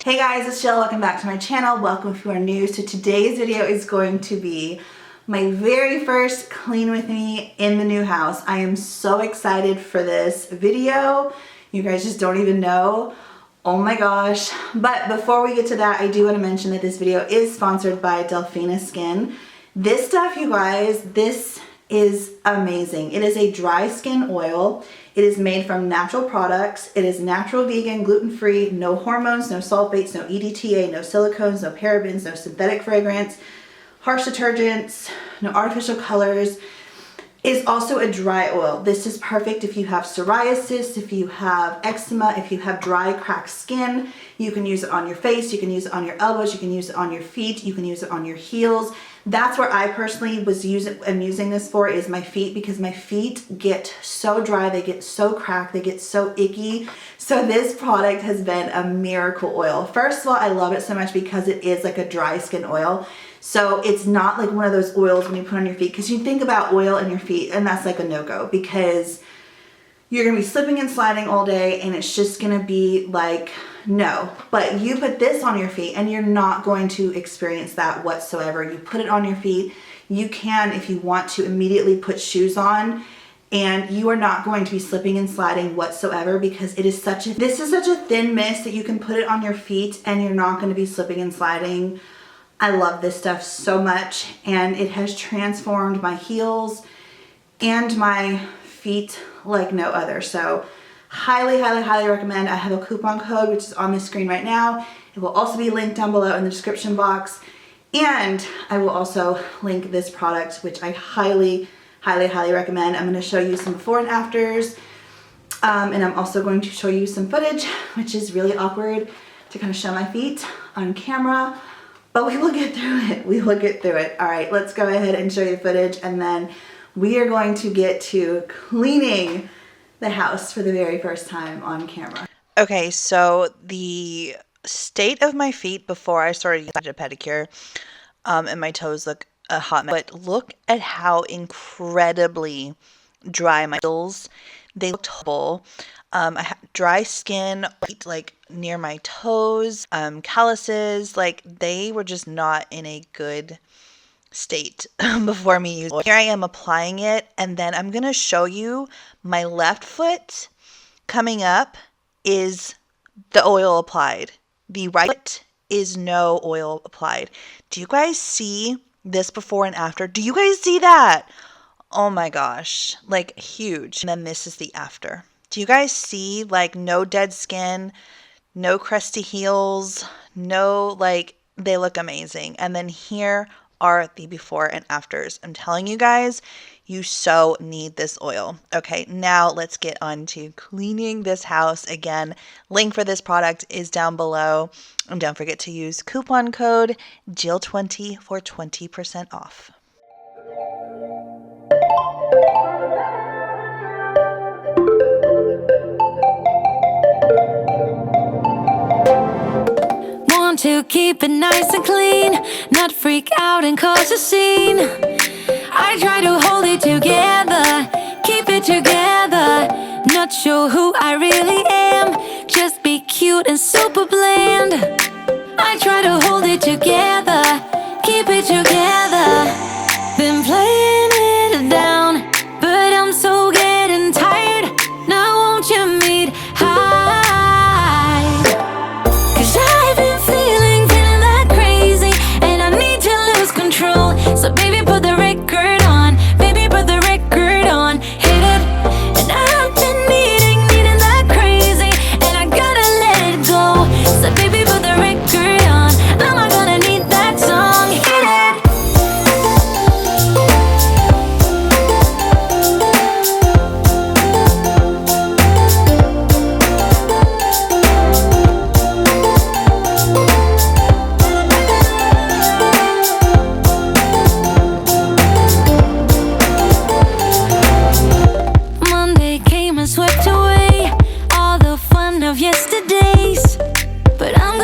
Hey guys, it's Jill. Welcome back to my channel. Welcome if you are new. So today's video is going to be my very first clean with me in the new house. I am so excited for this video. You guys just don't even know. Oh my gosh. But before we get to that, I do want to mention that this video is sponsored by Delfina Skin. This stuff, you guys, this is amazing. It is a dry skin oil. It is made from natural products. It is natural, vegan, gluten-free, no hormones, no sulfates, no EDTA, no silicones, no parabens, no synthetic fragrance, harsh detergents, no artificial colors. It is also a dry oil. This is perfect if you have psoriasis, if you have eczema, if you have dry, cracked skin. You can use it on your face, you can use it on your elbows, you can use it on your feet, you can use it on your heels. That's where I personally am using this for, is my feet, because my feet get so dry, they get so cracked, they get so icky. So this product has been a miracle oil. First of all, I love it so much because it is like a dry skin oil. So it's not like one of those oils when you put on your feet, because you think about oil in your feet and that's like a no-go, because you're gonna be slipping and sliding all day and it's just gonna be like, no. But you put this on your feet and you're not going to experience that whatsoever. You put it on your feet. You can, if you want to, immediately put shoes on, and you are not going to be slipping and sliding whatsoever, because this is such a thin mist that you can put it on your feet and you're not going to be slipping and sliding. I love this stuff so much, and it has transformed my heels and my feet like no other. So highly, highly, highly recommend. I have a coupon code which is on the screen right now. It will also be linked down below in the description box, and I will also link this product, which I highly, highly, highly recommend. I'm going to show you some before and afters, and I'm also going to show you some footage, which is really awkward to kind of show my feet on camera. But we will get through it. We will get through it. All right, let's go ahead and show you the footage, and then we are going to get to cleaning the house for the very first time on camera. Okay, so the state of my feet before I started using a pedicure, and my toes look a hot mess. But look at how incredibly dry my heels. They looked horrible. I had dry skin, like near my toes, calluses, like they were just not in a good state before me using it. Here I am applying it, and then I'm going to show you my left foot coming up is the oil applied. The right foot is no oil applied. Do you guys see this before and after? Do you guys see that? Oh my gosh, like huge. And then this is the after. Do you guys see, like, no dead skin, no crusty heels, no, like, they look amazing. And then here are the before and afters. I'm telling you guys, you so need this oil. Okay, now let's get on to cleaning this house. Again, link for this product is down below. And don't forget to use coupon code Jill20 for 20% off. To keep it nice and clean, not freak out and cause a scene. I try to hold it together, keep it together. Not sure who I really am, just be cute and super bland. I try to hold it together, keep it together. Been playing it down, but I'm so getting tired. Now won't you meet high? So baby, put the record on, baby, put the record on, hit it. And I've been needing that crazy, and I gotta let it go. So baby, put the record on, I'm not gonna need that song, hit swept away all the fun of yesterdays, but I'm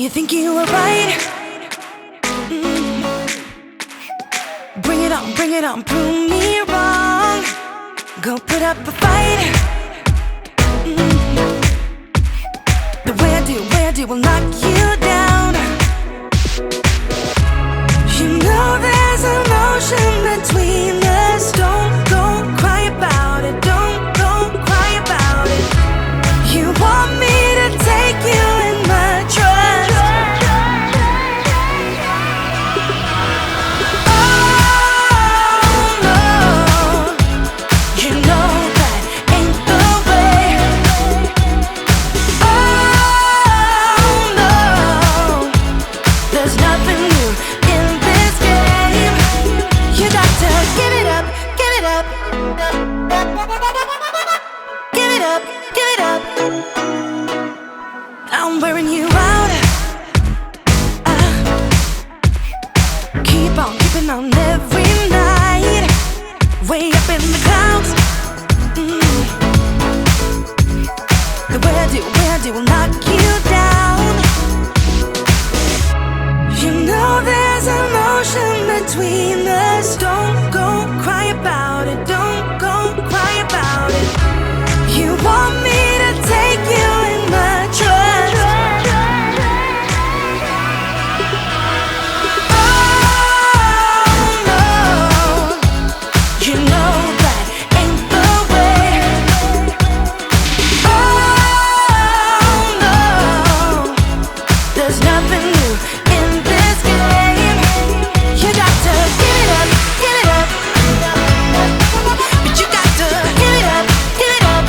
you think you were right? Bring it on, prove me wrong. Go put up a fight. The way I do will knock you down. You know there's an ocean between us. Don't go cry about it. Don't go cry about it. You want me to take you in my trust. Oh no, you know that ain't the way. Oh no, there's nothing new in this game. You got to give it up, give it up. Give it up, give it up. I'm wearing you out. Keep on keeping on every night. Way up in the clouds. The way I do will knock you down. You know there's an ocean between us. Don't go cry about it. Don't go cry about it. You want me to take you in my trust. Oh no, you know that ain't the way. Oh no, there's nothing new in this game. You got to give it up, give it up. But you got to give it up, give it up.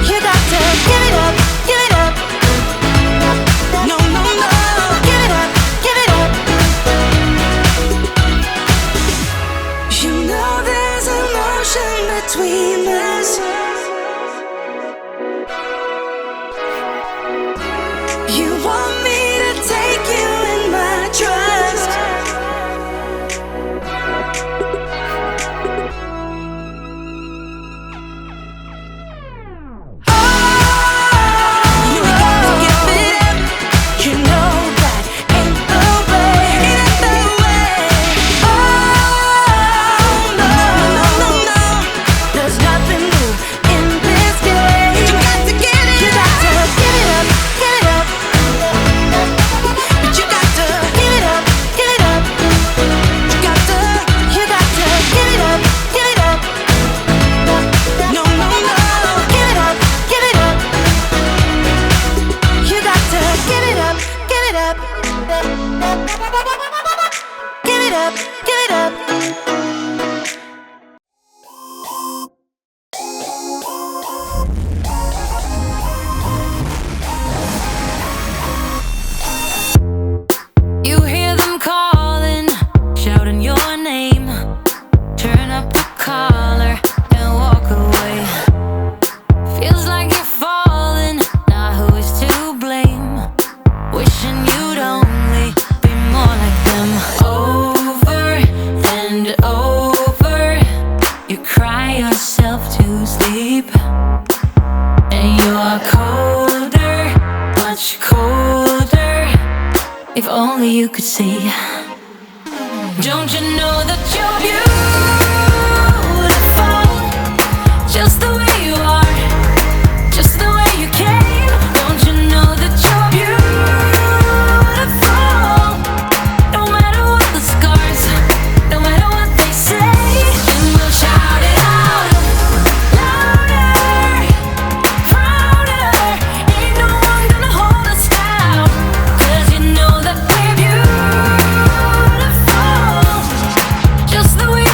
You got to give it up, give it up. No, no, no, give it up, give it up. You know there's an ocean between us. You want me to take you in my trust. You got to give it up. You know that ain't the way. Ain't the way. Oh no, no, no, no. There's nothing new in this game. You got to give it up. You got to give it up, give it up. But you got to give it up, give it up. You got to give it up, give it up. No, no, no, give it up, give it up. You got to give it up, give it up. Give it up, give it up. You hear them calling, shouting your name. Turn up the collar and walk away. Feels like you're falling, now who is to blame? Wishing you'd only be more like them. Over and over, you cry yourself to sleep. And you're colder, much colder. If only you could see. Don't you know that you're beautiful? Just the way you are, just the way you came. Don't you know that you're beautiful? No matter what the scars, no matter what they say. And we'll shout it out louder, prouder. Ain't no one gonna hold us down. 'Cause you know that we're beautiful, just the way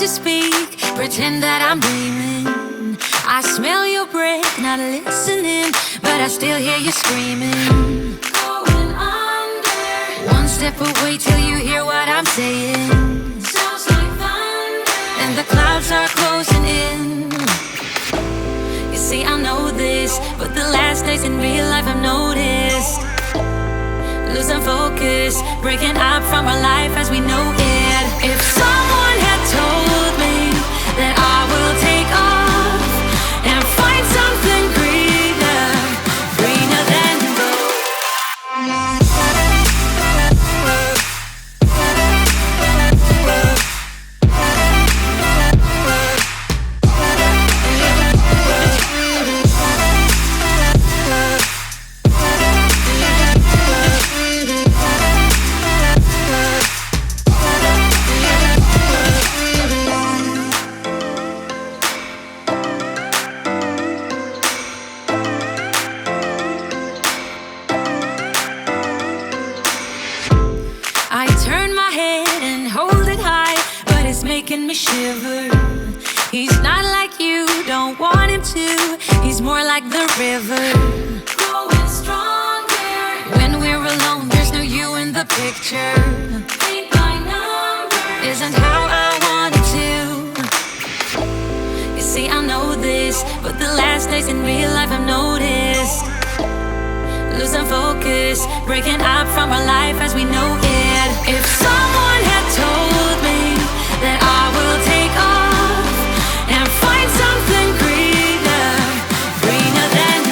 you speak, pretend that I'm dreaming. I smell your breath, not listening, but I still hear you screaming. Going under. One step away till you hear what I'm saying. Sounds like thunder. And the clouds are closing in. You see, I know this, but the last days in real life I've noticed. Losing focus, breaking up from our life as we know it. If someone had told me that I will take off and find something greener, greener than I turn my head and hold it high, but it's making me shiver. He's not like you, don't want him to. He's more like the river, growing stronger. When we're alone, there's no you in the picture. Ain't my number, isn't how I want it to. You see, I know this, but the last days in real life I've noticed. Losing focus, breaking up from our life as we know it. If someone had told me that I will take off and find something greener, greener than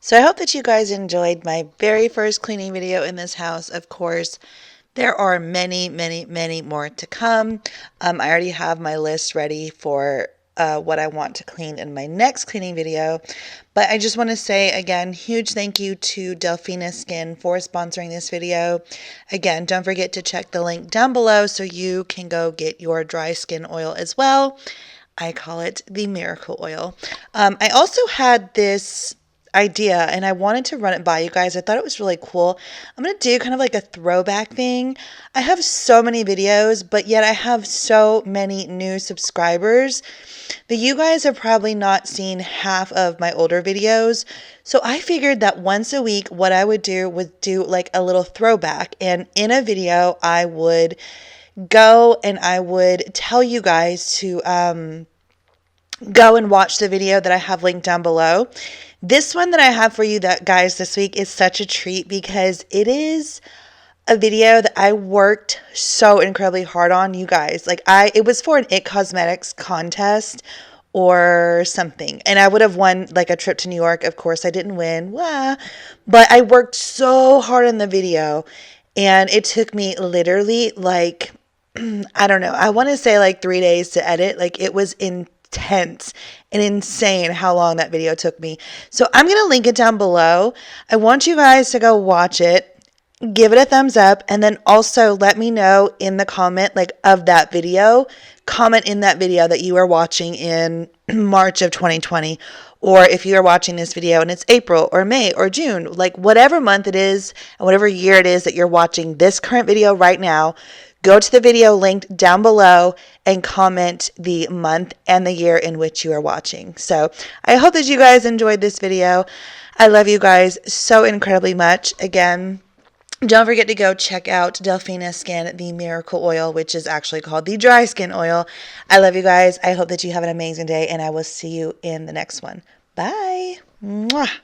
So I hope that you guys enjoyed my very first cleaning video in this house. Of course, there are many, many, many more to come. I already have my list ready for what I want to clean in my next cleaning video. But I just want to say, again, huge thank you to Delfina Skin for sponsoring this video. Again, don't forget to check the link down below so you can go get your dry skin oil as well. I call it the miracle oil. I also had this idea and I wanted to run it by you guys. I thought it was really cool. I'm going to do kind of like a throwback thing. I have so many videos, but yet I have so many new subscribers that you guys have probably not seen half of my older videos. So I figured that once a week, what I would do was do like a little throwback. And in a video, I would go and I would tell you guys to go and watch the video that I have linked down below. This one that I have for you guys this week is such a treat because it is a video that I worked so incredibly hard on, you guys. Like it was for an It Cosmetics contest or something. And I would have won like a trip to New York. Of course, I didn't win. Wah. But I worked so hard on the video and it took me literally like, I don't know, I want to say like 3 days to edit. Like it was intense and insane how long that video took me. So I'm going to link it down below. I want you guys to go watch it. Give it a thumbs up and then also let me know in the comment like of that video. Comment in that video that you are watching in March of 2020 or if you are watching this video and it's April or May or June, like whatever month it is and whatever year it is that you're watching this current video right now. Go to the video linked down below and comment the month and the year in which you are watching. So I hope that you guys enjoyed this video. I love you guys so incredibly much. Again, don't forget to go check out Delfina Skin, the miracle oil, which is actually called the dry skin oil. I love you guys. I hope that you have an amazing day and I will see you in the next one. Bye. Mwah.